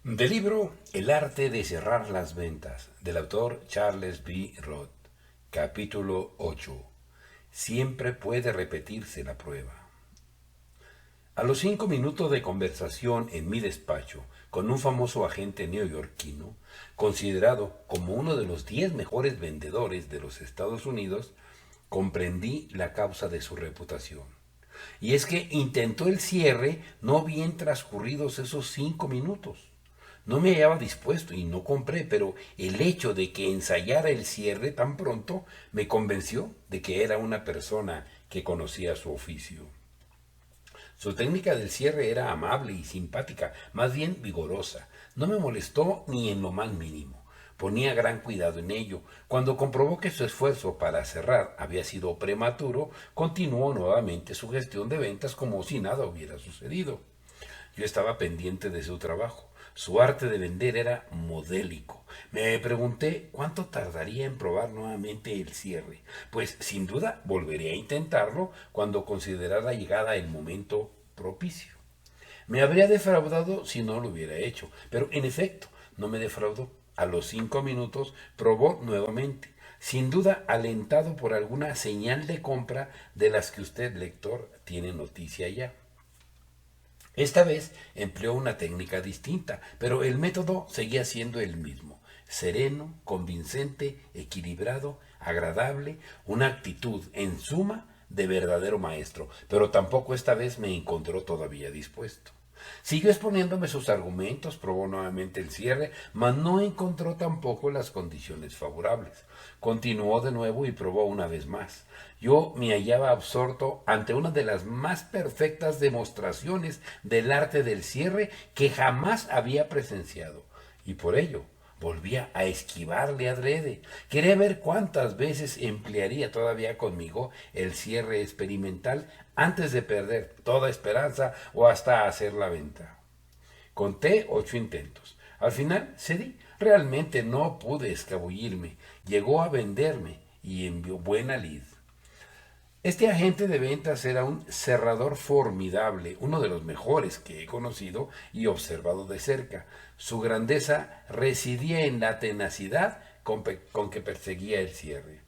Del libro El arte de cerrar las ventas, del autor Charles B. Roth, capítulo 8. Siempre puede repetirse la prueba. A los 5 minutos de conversación en mi despacho con un famoso agente neoyorquino, considerado como uno de los 10 mejores vendedores de los Estados Unidos, comprendí la causa de su reputación. Y es que intentó el cierre no bien transcurridos esos 5 minutos. No me hallaba dispuesto y no compré, pero el hecho de que ensayara el cierre tan pronto me convenció de que era una persona que conocía su oficio. Su técnica del cierre era amable y simpática, más bien vigorosa. No me molestó ni en lo más mínimo. Ponía gran cuidado en ello. Cuando comprobó que su esfuerzo para cerrar había sido prematuro, continuó nuevamente su gestión de ventas como si nada hubiera sucedido. Yo estaba pendiente de su trabajo. Su arte de vender era modélico. Me pregunté cuánto tardaría en probar nuevamente el cierre, pues sin duda volvería a intentarlo cuando considerara llegada el momento propicio. Me habría defraudado si no lo hubiera hecho, pero en efecto no me defraudó. A los 5 minutos probó nuevamente, sin duda alentado por alguna señal de compra de las que usted, lector, tiene noticia ya. Esta vez empleó una técnica distinta, pero el método seguía siendo el mismo: sereno, convincente, equilibrado, agradable, una actitud, en suma, de verdadero maestro, pero tampoco esta vez me encontró todavía dispuesto. Siguió exponiéndome sus argumentos, probó nuevamente el cierre, mas no encontró tampoco las condiciones favorables. Continuó de nuevo y probó una vez más. Yo me hallaba absorto ante una de las más perfectas demostraciones del arte del cierre que jamás había presenciado, y por ello volvía a esquivarle adrede. Quería ver cuántas veces emplearía todavía conmigo el cierre experimental antes de perder toda esperanza o hasta hacer la venta. Conté 8 intentos. Al final cedí. Realmente no pude escabullirme. Llegó a venderme y envió buena lid. Este agente de ventas era un cerrador formidable, uno de los mejores que he conocido y observado de cerca. Su grandeza residía en la tenacidad con que perseguía el cierre.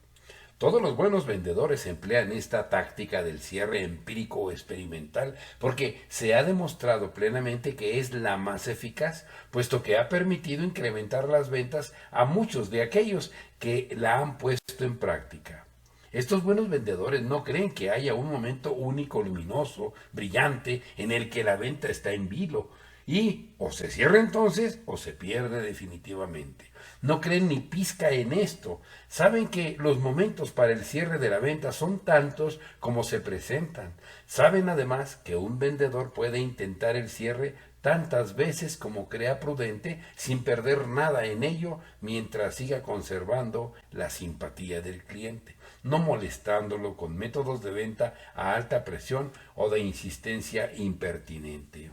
Todos los buenos vendedores emplean esta táctica del cierre empírico o experimental porque se ha demostrado plenamente que es la más eficaz, puesto que ha permitido incrementar las ventas a muchos de aquellos que la han puesto en práctica. Estos buenos vendedores no creen que haya un momento único, luminoso, brillante, en el que la venta está en vilo, y o se cierra entonces o se pierde definitivamente. No creen ni pizca en esto. Saben que los momentos para el cierre de la venta son tantos como se presentan. Saben además que un vendedor puede intentar el cierre tantas veces como crea prudente sin perder nada en ello mientras siga conservando la simpatía del cliente, no molestándolo con métodos de venta a alta presión o de insistencia impertinente.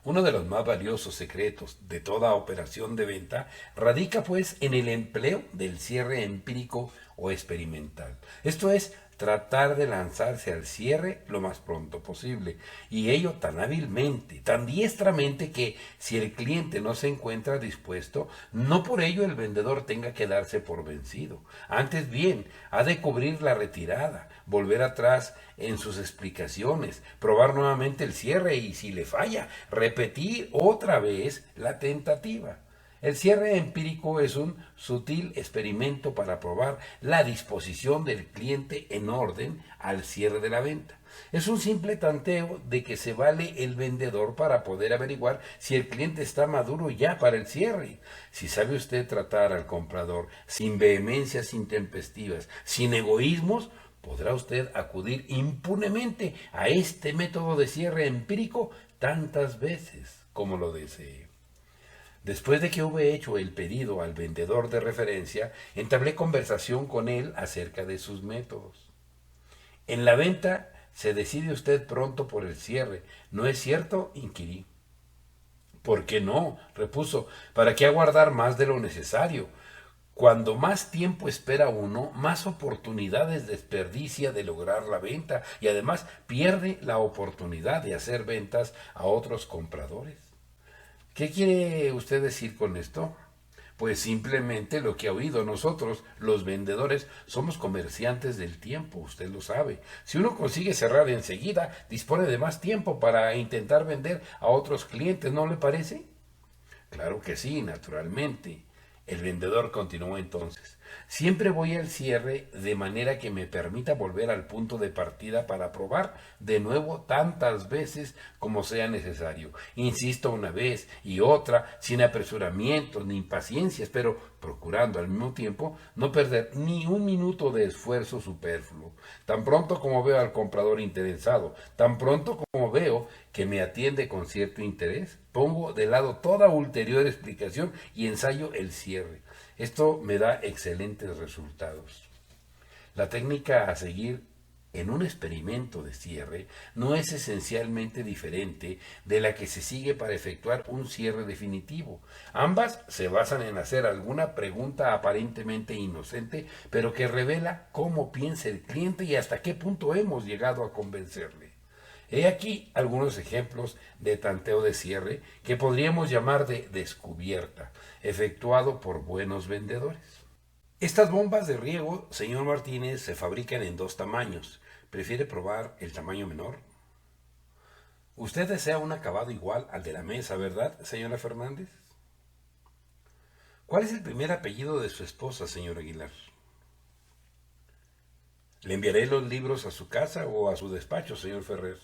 Uno de los más valiosos secretos de toda operación de venta radica pues en el empleo del cierre empírico o experimental. Esto es, tratar de lanzarse al cierre lo más pronto posible, y ello tan hábilmente, tan diestramente que si el cliente no se encuentra dispuesto, no por ello el vendedor tenga que darse por vencido. Antes bien, ha de cubrir la retirada, volver atrás en sus explicaciones, probar nuevamente el cierre y si le falla, repetir otra vez la tentativa. El cierre empírico es un sutil experimento para probar la disposición del cliente en orden al cierre de la venta. Es un simple tanteo de que se vale el vendedor para poder averiguar si el cliente está maduro ya para el cierre. Si sabe usted tratar al comprador sin vehemencias intempestivas, sin egoísmos, podrá usted acudir impunemente a este método de cierre empírico tantas veces como lo desee. Después de que hube hecho el pedido al vendedor de referencia, entablé conversación con él acerca de sus métodos. En la venta se decide usted pronto por el cierre, ¿no es cierto?, inquirí. ¿Por qué no?, repuso. ¿Para qué aguardar más de lo necesario? Cuando más tiempo espera uno, más oportunidades desperdicia de lograr la venta y además pierde la oportunidad de hacer ventas a otros compradores. ¿Qué quiere usted decir con esto? Pues simplemente lo que ha oído. Nosotros, los vendedores, somos comerciantes del tiempo, usted lo sabe. Si uno consigue cerrar enseguida, dispone de más tiempo para intentar vender a otros clientes, ¿no le parece? Claro que sí, naturalmente. El vendedor continuó entonces. Siempre voy al cierre de manera que me permita volver al punto de partida para probar de nuevo tantas veces como sea necesario. Insisto una vez y otra, sin apresuramientos ni impaciencias, pero procurando al mismo tiempo no perder ni un minuto de esfuerzo superfluo. Tan pronto como veo al comprador interesado, tan pronto como veo que me atiende con cierto interés, pongo de lado toda ulterior explicación y ensayo el cierre. Esto me da excelentes resultados. La técnica a seguir en un experimento de cierre no es esencialmente diferente de la que se sigue para efectuar un cierre definitivo. Ambas se basan en hacer alguna pregunta aparentemente inocente, pero que revela cómo piensa el cliente y hasta qué punto hemos llegado a convencerle. He aquí algunos ejemplos de tanteo de cierre que podríamos llamar de descubierta, efectuado por buenos vendedores. Estas bombas de riego, señor Martínez, se fabrican en dos tamaños. ¿Prefiere probar el tamaño menor? Usted desea un acabado igual al de la mesa, ¿verdad, señora Fernández? ¿Cuál es el primer apellido de su esposa, señor Aguilar? ¿Le enviaré los libros a su casa o a su despacho, señor Ferrer?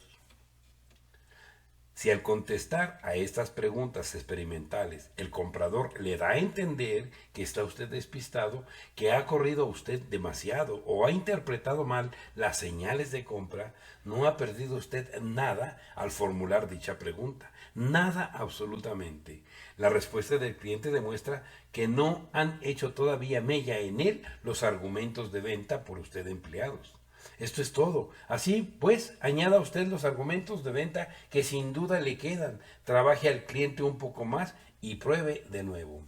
Si al contestar a estas preguntas experimentales el comprador le da a entender que está usted despistado, que ha corrido a usted demasiado o ha interpretado mal las señales de compra, no ha perdido usted nada al formular dicha pregunta. Nada absolutamente. La respuesta del cliente demuestra que no han hecho todavía mella en él los argumentos de venta por usted empleados. Esto es todo. Así pues, añada usted los argumentos de venta que sin duda le quedan. Trabaje al cliente un poco más y pruebe de nuevo.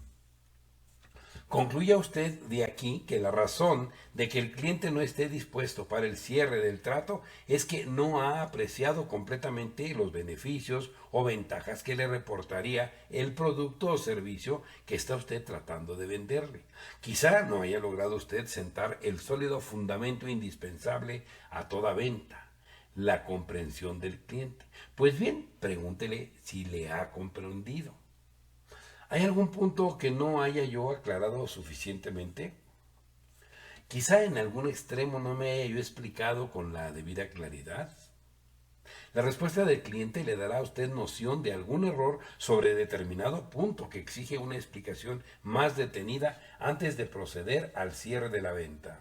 Concluya usted de aquí que la razón de que el cliente no esté dispuesto para el cierre del trato es que no ha apreciado completamente los beneficios o ventajas que le reportaría el producto o servicio que está usted tratando de venderle. Quizá no haya logrado usted sentar el sólido fundamento indispensable a toda venta, la comprensión del cliente. Pues bien, pregúntele si le ha comprendido. ¿Hay algún punto que no haya yo aclarado suficientemente? Quizá en algún extremo no me haya yo explicado con la debida claridad. La respuesta del cliente le dará a usted noción de algún error sobre determinado punto que exige una explicación más detenida antes de proceder al cierre de la venta.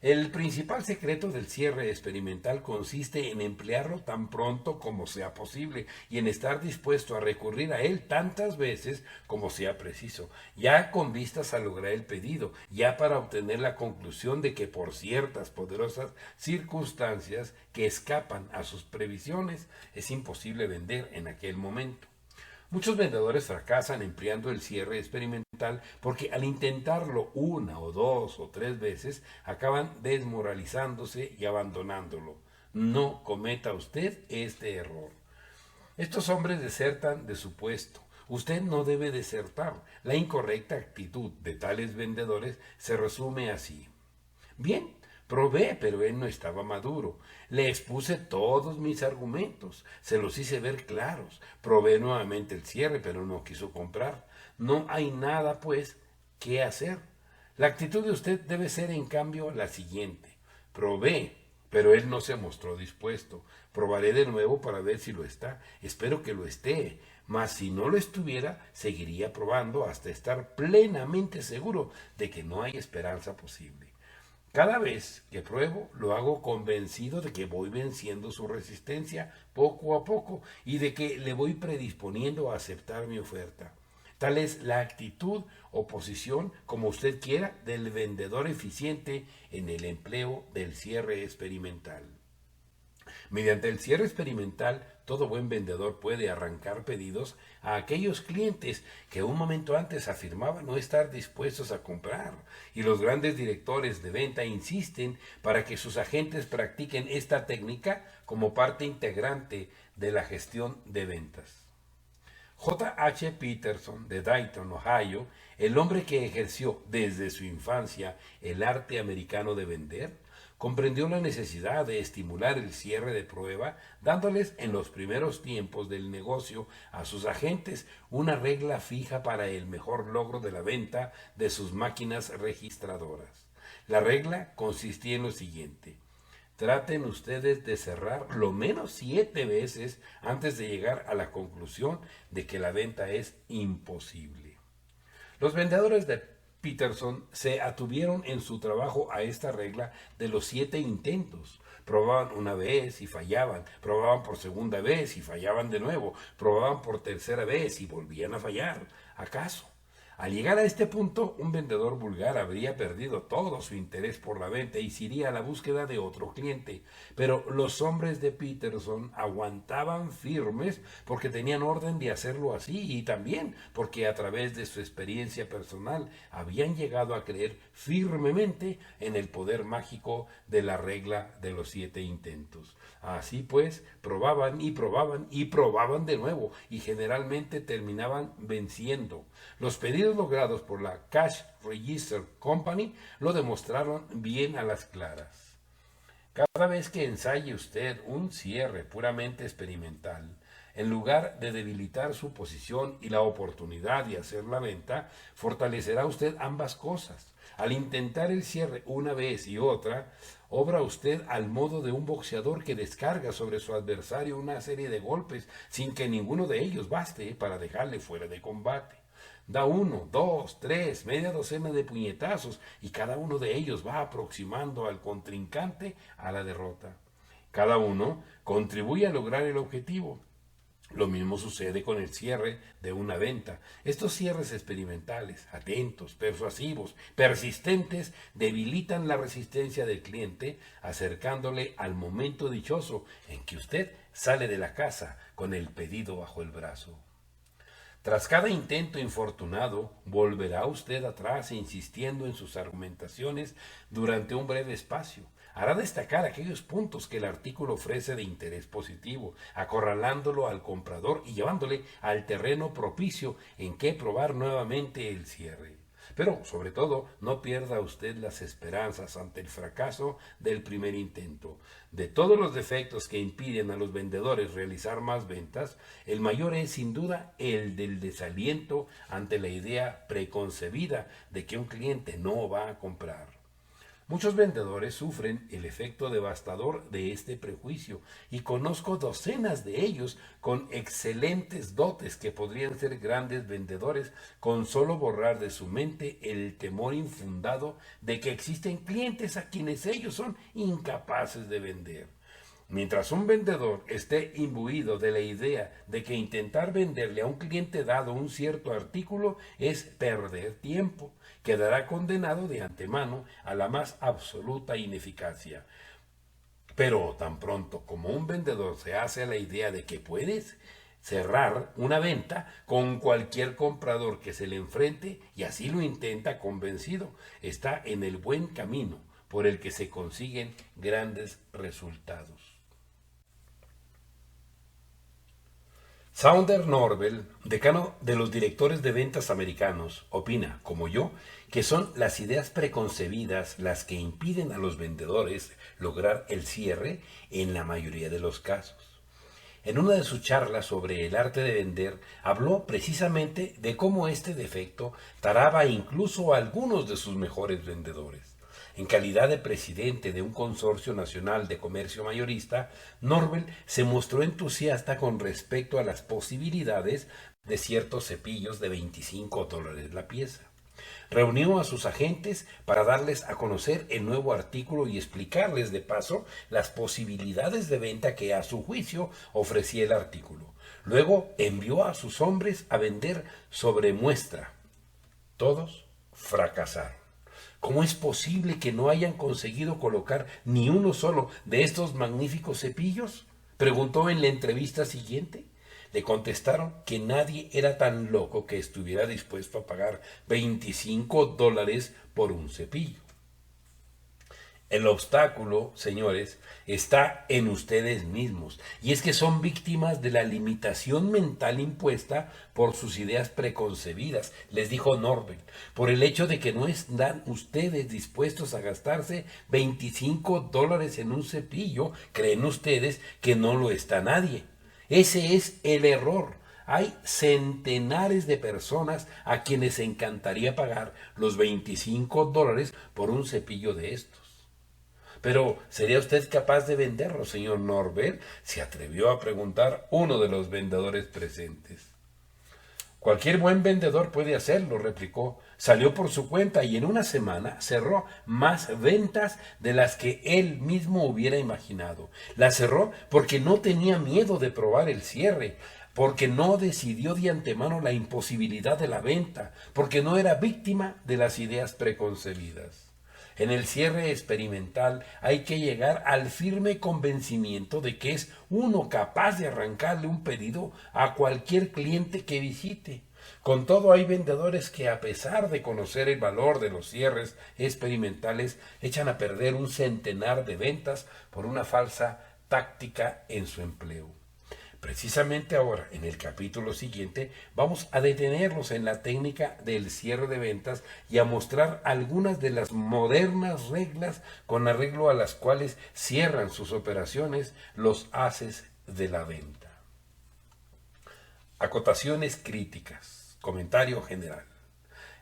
El principal secreto del cierre experimental consiste en emplearlo tan pronto como sea posible y en estar dispuesto a recurrir a él tantas veces como sea preciso, ya con vistas a lograr el pedido, ya para obtener la conclusión de que por ciertas poderosas circunstancias que escapan a sus previsiones es imposible vender en aquel momento. Muchos vendedores fracasan empleando el cierre experimental porque al intentarlo una o dos o tres veces acaban desmoralizándose y abandonándolo. No cometa usted este error. Estos hombres desertan de su puesto. Usted no debe desertar. La incorrecta actitud de tales vendedores se resume así. Bien, probé, pero él no estaba maduro. Le expuse todos mis argumentos, se los hice ver claros. Probé nuevamente el cierre, pero no quiso comprar. No hay nada, pues, que hacer. La actitud de usted debe ser, en cambio, la siguiente. Probé, pero él no se mostró dispuesto. Probaré de nuevo para ver si lo está. Espero que lo esté. Mas si no lo estuviera, seguiría probando hasta estar plenamente seguro de que no hay esperanza posible. Cada vez que pruebo, lo hago convencido de que voy venciendo su resistencia poco a poco y de que le voy predisponiendo a aceptar mi oferta. Tal es la actitud o posición, como usted quiera, del vendedor eficiente en el empleo del cierre experimental. Mediante el cierre experimental, todo buen vendedor puede arrancar pedidos a aquellos clientes que un momento antes afirmaban no estar dispuestos a comprar, y los grandes directores de venta insisten para que sus agentes practiquen esta técnica como parte integrante de la gestión de ventas. J. H. Peterson, de Dayton, Ohio, el hombre que ejerció desde su infancia el arte americano de vender, comprendió la necesidad de estimular el cierre de prueba, dándoles en los primeros tiempos del negocio a sus agentes una regla fija para el mejor logro de la venta de sus máquinas registradoras. La regla consistía en lo siguiente: traten ustedes de cerrar lo menos 7 veces antes de llegar a la conclusión de que la venta es imposible. Los vendedores de Peterson se atuvieron en su trabajo a esta regla de los 7 intentos. Probaban una vez y fallaban, probaban por segunda vez y fallaban de nuevo, probaban por tercera vez y volvían a fallar. ¿Acaso? Al llegar a este punto, un vendedor vulgar habría perdido todo su interés por la venta y se iría a la búsqueda de otro cliente. Pero los hombres de Peterson aguantaban firmes porque tenían orden de hacerlo así y también porque a través de su experiencia personal habían llegado a creer firmemente en el poder mágico de la regla de los 7 intentos. Así pues, probaban y probaban y probaban de nuevo y generalmente terminaban venciendo. Los pedidos logrados por la Cash Register Company lo demostraron bien a las claras. Cada vez que ensaye usted un cierre puramente experimental, en lugar de debilitar su posición y la oportunidad de hacer la venta, fortalecerá usted ambas cosas. Al intentar el cierre una vez y otra, obra usted al modo de un boxeador que descarga sobre su adversario una serie de golpes sin que ninguno de ellos baste para dejarle fuera de combate. Da 1, 2, 3, media docena de puñetazos y cada uno de ellos va aproximando al contrincante a la derrota. Cada uno contribuye a lograr el objetivo. Lo mismo sucede con el cierre de una venta. Estos cierres experimentales, atentos, persuasivos, persistentes, debilitan la resistencia del cliente, acercándole al momento dichoso en que usted sale de la casa con el pedido bajo el brazo. Tras cada intento infortunado, volverá usted atrás insistiendo en sus argumentaciones durante un breve espacio. Hará destacar aquellos puntos que el artículo ofrece de interés positivo, acorralándolo al comprador y llevándole al terreno propicio en que probar nuevamente el cierre. Pero, sobre todo, no pierda usted las esperanzas ante el fracaso del primer intento. De todos los defectos que impiden a los vendedores realizar más ventas, el mayor es sin duda el del desaliento ante la idea preconcebida de que un cliente no va a comprar. Muchos vendedores sufren el efecto devastador de este prejuicio y conozco docenas de ellos con excelentes dotes que podrían ser grandes vendedores con solo borrar de su mente el temor infundado de que existen clientes a quienes ellos son incapaces de vender. Mientras un vendedor esté imbuido de la idea de que intentar venderle a un cliente dado un cierto artículo es perder tiempo, quedará condenado de antemano a la más absoluta ineficacia. Pero tan pronto como un vendedor se hace a la idea de que puedes cerrar una venta con cualquier comprador que se le enfrente y así lo intenta convencido, está en el buen camino por el que se consiguen grandes resultados. Sounder Norvell, decano de los directores de ventas americanos, opina, como yo, que son las ideas preconcebidas las que impiden a los vendedores lograr el cierre en la mayoría de los casos. En una de sus charlas sobre el arte de vender, habló precisamente de cómo este defecto taraba incluso a algunos de sus mejores vendedores. En calidad de presidente de un consorcio nacional de comercio mayorista, Norvell se mostró entusiasta con respecto a las posibilidades de ciertos cepillos de $25 la pieza. Reunió a sus agentes para darles a conocer el nuevo artículo y explicarles de paso las posibilidades de venta que a su juicio ofrecía el artículo. Luego envió a sus hombres a vender sobre muestra. Todos fracasaron. ¿Cómo es posible que no hayan conseguido colocar ni uno solo de estos magníficos cepillos?, preguntó en la entrevista siguiente. Le contestaron que nadie era tan loco que estuviera dispuesto a pagar $25 por un cepillo. El obstáculo, señores, está en ustedes mismos. Y es que son víctimas de la limitación mental impuesta por sus ideas preconcebidas, les dijo Norbert, por el hecho de que no están ustedes dispuestos a gastarse $25 en un cepillo, creen ustedes que no lo está nadie. Ese es el error. Hay centenares de personas a quienes encantaría pagar los $25 por un cepillo de estos. Pero, ¿sería usted capaz de venderlo, señor Norbert? Se atrevió a preguntar uno de los vendedores presentes. Cualquier buen vendedor puede hacerlo, replicó. Salió por su cuenta y en una semana cerró más ventas de las que él mismo hubiera imaginado. La cerró porque no tenía miedo de probar el cierre, porque no decidió de antemano la imposibilidad de la venta, porque no era víctima de las ideas preconcebidas. En el cierre experimental hay que llegar al firme convencimiento de que es uno capaz de arrancarle un pedido a cualquier cliente que visite. Con todo, hay vendedores que, a pesar de conocer el valor de los cierres experimentales, echan a perder un centenar de ventas por una falsa táctica en su empleo. Precisamente ahora, en el capítulo siguiente, vamos a detenernos en la técnica del cierre de ventas y a mostrar algunas de las modernas reglas con arreglo a las cuales cierran sus operaciones los haces de la venta. Acotaciones críticas. Comentario general.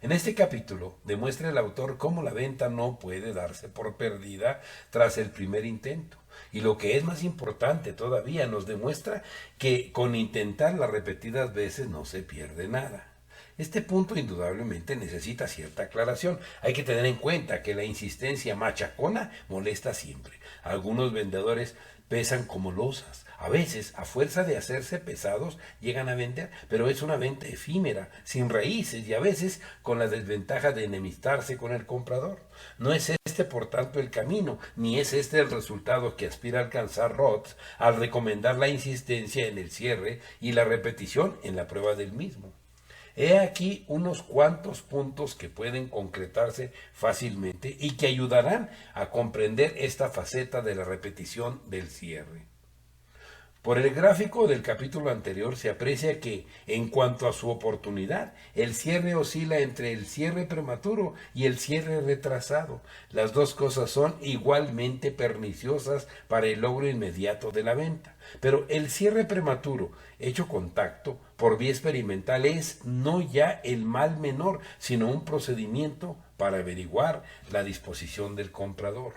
En este capítulo demuestra el autor cómo la venta no puede darse por perdida tras el primer intento. Y lo que es más importante todavía, nos demuestra que con intentarla repetidas veces no se pierde nada. Este punto indudablemente necesita cierta aclaración. Hay que tener en cuenta que la insistencia machacona molesta siempre. Algunos vendedores pesan como losas. A veces, a fuerza de hacerse pesados, llegan a vender, pero es una venta efímera, sin raíces y a veces con la desventaja de enemistarse con el comprador. No es este, por tanto, el camino, ni es este el resultado que aspira a alcanzar Roth al recomendar la insistencia en el cierre y la repetición en la prueba del mismo. He aquí unos cuantos puntos que pueden concretarse fácilmente y que ayudarán a comprender esta faceta de la repetición del cierre. Por el gráfico del capítulo anterior se aprecia que, en cuanto a su oportunidad, el cierre oscila entre el cierre prematuro y el cierre retrasado. Las dos cosas son igualmente perniciosas para el logro inmediato de la venta. Pero el cierre prematuro, hecho con tacto, por vía experimental, es no ya el mal menor, sino un procedimiento para averiguar la disposición del comprador.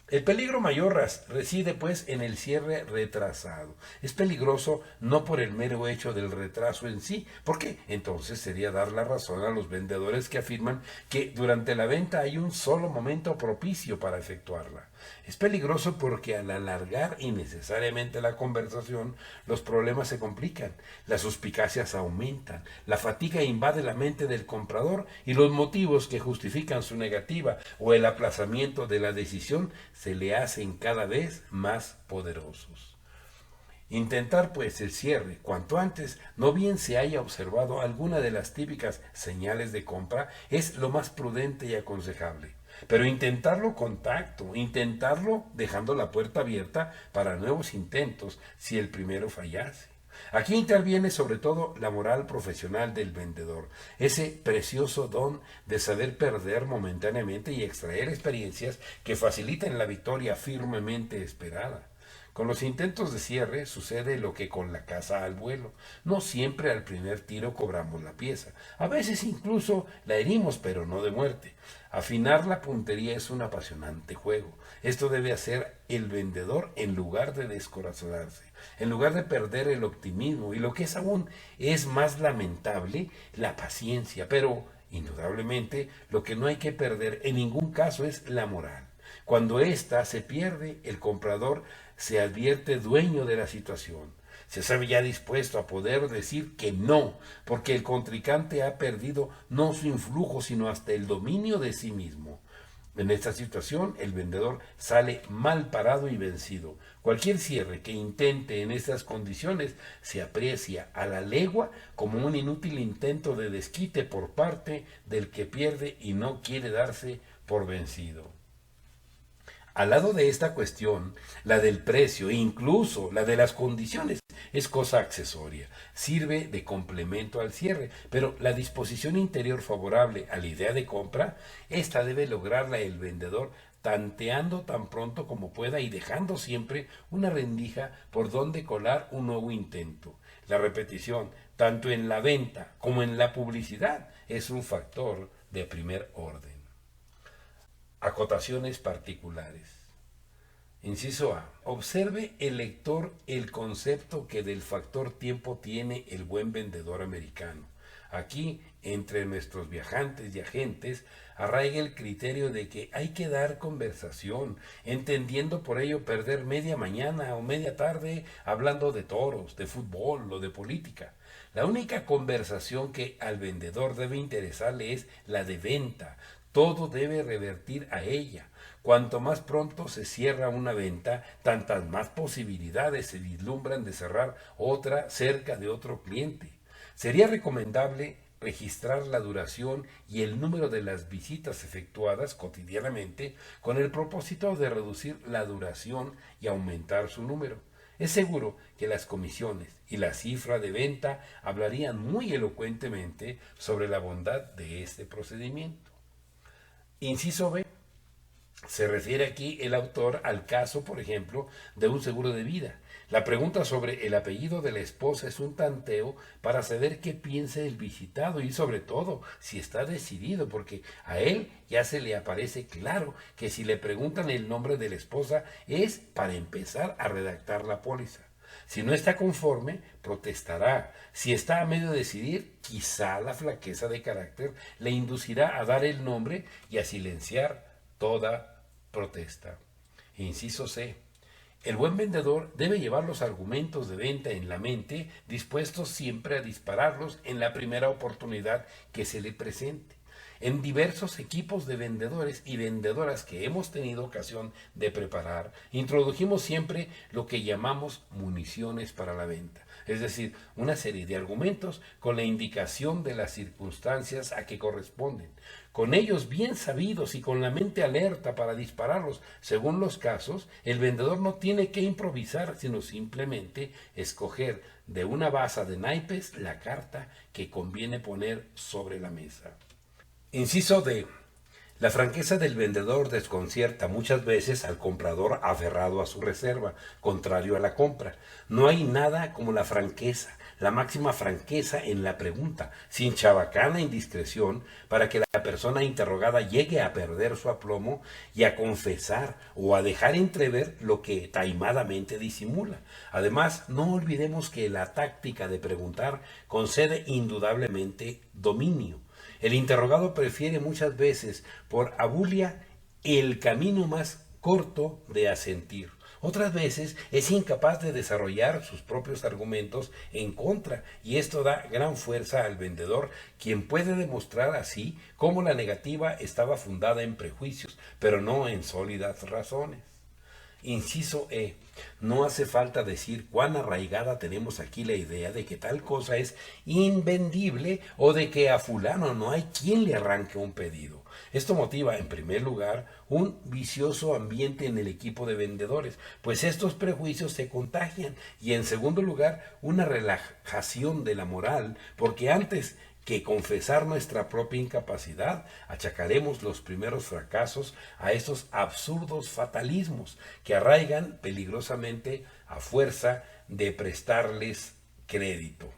El peligro mayor reside, pues, en el cierre retrasado. Es peligroso no por el mero hecho del retraso en sí, porque entonces sería dar la razón a los vendedores que afirman que durante la venta hay un solo momento propicio para efectuarla. Es peligroso porque al alargar innecesariamente la conversación, los problemas se complican, las suspicacias aumentan, la fatiga invade la mente del comprador y los motivos que justifican su negativa o el aplazamiento de la decisión se le hacen cada vez más poderosos. Intentar, pues, el cierre cuanto antes, no bien se haya observado alguna de las típicas señales de compra, es lo más prudente y aconsejable. Pero intentarlo con tacto, intentarlo dejando la puerta abierta para nuevos intentos si el primero fallase. Aquí interviene sobre todo la moral profesional del vendedor, ese precioso don de saber perder momentáneamente y extraer experiencias que faciliten la victoria firmemente esperada. Con los intentos de cierre sucede lo que con la caza al vuelo. No siempre al primer tiro cobramos la pieza. A veces incluso la herimos, pero no de muerte. Afinar la puntería es un apasionante juego. Esto debe hacer el vendedor en lugar de descorazonarse, en lugar de perder el optimismo y, lo que es aún es más lamentable, la paciencia. Pero, indudablemente, lo que no hay que perder en ningún caso es la moral. Cuando ésta se pierde, el comprador se advierte dueño de la situación. Se sabe ya dispuesto a poder decir que no, porque el contrincante ha perdido no su influjo, sino hasta el dominio de sí mismo. En esta situación, el vendedor sale mal parado y vencido. Cualquier cierre que intente en estas condiciones se aprecia a la legua como un inútil intento de desquite por parte del que pierde y no quiere darse por vencido. Al lado de esta cuestión, la del precio e incluso la de las condiciones es cosa accesoria, sirve de complemento al cierre, pero la disposición interior favorable a la idea de compra, esta debe lograrla el vendedor tanteando tan pronto como pueda y dejando siempre una rendija por donde colar un nuevo intento. La repetición, tanto en la venta como en la publicidad, es un factor de primer orden. Acotaciones particulares. Inciso A. Observe el lector el concepto que del factor tiempo tiene el buen vendedor americano. Aquí, entre nuestros viajantes y agentes, arraiga el criterio de que hay que dar conversación, entendiendo por ello perder media mañana o media tarde hablando de toros, de fútbol o de política. La única conversación que al vendedor debe interesarle es la de venta. Todo debe revertir a ella. Cuanto más pronto se cierra una venta, tantas más posibilidades se vislumbran de cerrar otra cerca de otro cliente. Sería recomendable registrar la duración y el número de las visitas efectuadas cotidianamente con el propósito de reducir la duración y aumentar su número. Es seguro que las comisiones y la cifra de venta hablarían muy elocuentemente sobre la bondad de este procedimiento. Inciso B. Se refiere aquí el autor al caso, por ejemplo, de un seguro de vida. La pregunta sobre el apellido de la esposa es un tanteo para saber qué piensa el visitado y sobre todo si está decidido, porque a él ya se le aparece claro que si le preguntan el nombre de la esposa es para empezar a redactar la póliza. Si no está conforme, protestará. Si está a medio de decidir, quizá la flaqueza de carácter le inducirá a dar el nombre y a silenciar toda protesta. Inciso C. El buen vendedor debe llevar los argumentos de venta en la mente, dispuestos siempre a dispararlos en la primera oportunidad que se le presente. En diversos equipos de vendedores y vendedoras que hemos tenido ocasión de preparar, introdujimos siempre lo que llamamos municiones para la venta, es decir, una serie de argumentos con la indicación de las circunstancias a que corresponden. Con ellos bien sabidos y con la mente alerta para dispararlos según los casos, el vendedor no tiene que improvisar, sino simplemente escoger de una baza de naipes la carta que conviene poner sobre la mesa. Inciso D. La franqueza del vendedor desconcierta muchas veces al comprador aferrado a su reserva, contrario a la compra. No hay nada como la franqueza, la máxima franqueza en la pregunta, sin chabacana indiscreción, para que la persona interrogada llegue a perder su aplomo y a confesar o a dejar entrever lo que taimadamente disimula. Además, no olvidemos que la táctica de preguntar concede indudablemente dominio. El interrogado prefiere muchas veces, por abulia, el camino más corto de asentir. Otras veces es incapaz de desarrollar sus propios argumentos en contra, y esto da gran fuerza al vendedor, quien puede demostrar así cómo la negativa estaba fundada en prejuicios, pero no en sólidas razones. Inciso E. No hace falta decir cuán arraigada tenemos aquí la idea de que tal cosa es invendible o de que a fulano no hay quien le arranque un pedido. Esto motiva, en primer lugar, un vicioso ambiente en el equipo de vendedores, pues estos prejuicios se contagian, y en segundo lugar, una relajación de la moral, porque antes que confesar nuestra propia incapacidad, achacaremos los primeros fracasos a esos absurdos fatalismos que arraigan peligrosamente a fuerza de prestarles crédito.